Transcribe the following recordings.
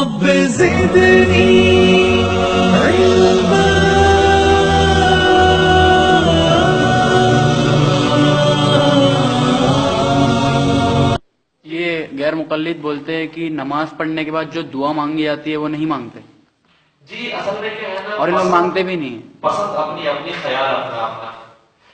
رب زدنی علما. یہ غیر مقلد بولتے ہیں کہ نماز پڑھنے کے بعد جو دعا مانگی جاتی ہے وہ نہیں مانگتے. جی اصل میں کیا ہے نا، اور ان لوگ مانگتے بھی نہیں ہیں. پسند اپنی اپنی، خیال اپنا.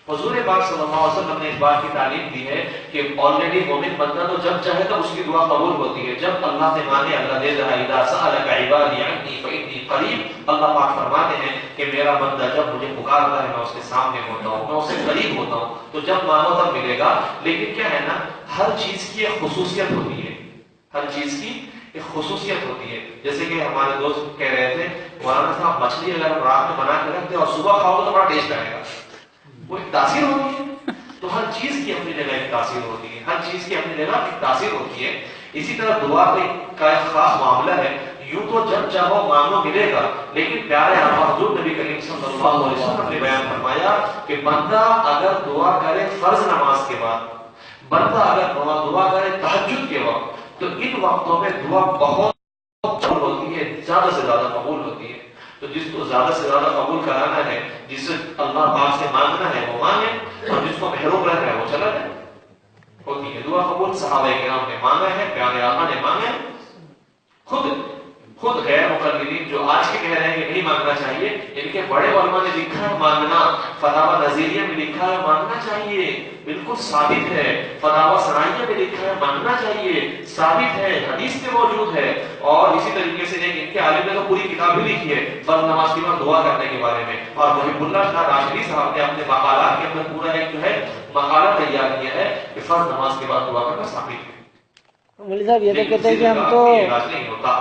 حضور پاک صلی اللہ علیہ وسلم نے اس بات کی تعلیم دی ہے کہ آلریڈی مومن بندہ تو جب چاہے تب اس کی دعا قبول ہوتی ہے، جب اللہ سے مانگے اللہ دے دے. اذا سألك عبادی عنی فإنی قریب. اللہ پاک فرماتے ہیں کہ میرا بندہ جب مجھے پکارتا ہے میں اس کے سامنے ہوتا ہوں، میں اس سے قریب ہوتا ہوں. تو جب مانگو تب ملے گا. لیکن کیا ہے نا، ہر چیز کی ایک خصوصیت ہوتی ہے، ہر چیز کی ایک خصوصیت ہوتی ہے. جیسے کہ ہمارے دوست کہہ رہے تھے مولانا صاحب مچھلی اگر رات میں بنا کے رکھتے اور صبح کھاؤ تو بڑا ٹیسٹ آئے گا، وہ ایک تاثیر ہوتی ہے. تو ہر چیز کی اپنی جگہ ایک تاثیر ہوتی ہے، ہر چیز کی اپنی جگہ ایک تاثیر ہوتی ہے. اسی طرح دعا کا ایک خاص معاملہ ہے. یوں تو جب چاہو مانگو ملے گا، لیکن پیارے آقا حضور نبی کریم صلی اللہ علیہ وسلم نے بیان فرمایا کہ بندہ اگر دعا کرے فرض نماز کے بعد، بندہ اگر دعا کرے تہجد کے وقت، تو ان وقتوں میں دعا بہت قبول ہوتی ہے، زیادہ سے زیادہ قبول ہوتی ہے. تو جس کو زیادہ سے زیادہ قبول کرانا ہے، جس سے اللہ پاک سے مانگنا ہے وہ مانگے، اور جس کو محروم رہنا ہے وہ چلا جائے. ہوتی ہے دعا قبول. صحابہ کرام نے مانگا ہے، پیارے آقا نے مانگا ہے. خود غیر مقلدین جو آج کے کہہ رہے ہیں کہ نہیں مانگنا چاہیے، ان کے بڑے علماء نے لکھا ہے مانگنا. فتاوی نظیریہ میں لکھا ہے مانگنا چاہیے، بالکل ثابت ہے. فتاوی سرائیہ میں لکھا ہے مانگنا چاہیے، ثابت ہے، حدیث میں موجود ہے. اور اسی طریقے سے ایک ان کے عالم نے تو پوری کتاب بھی لکھی ہے فرض نماز کے بعد دعا کرنے کے بارے میں. اور محب اللہ شاہ راشدی صاحب نے اپنے مقالات کے اندر پورا ایک جو ہے مقالہ تیار کیا ہے کہ فرض نماز کے بعد دعا کرنا ثابت ہے. مولوی صاحب یہ تو کہتے ہیں کہ ہم تو علاج نہیں ہوتا.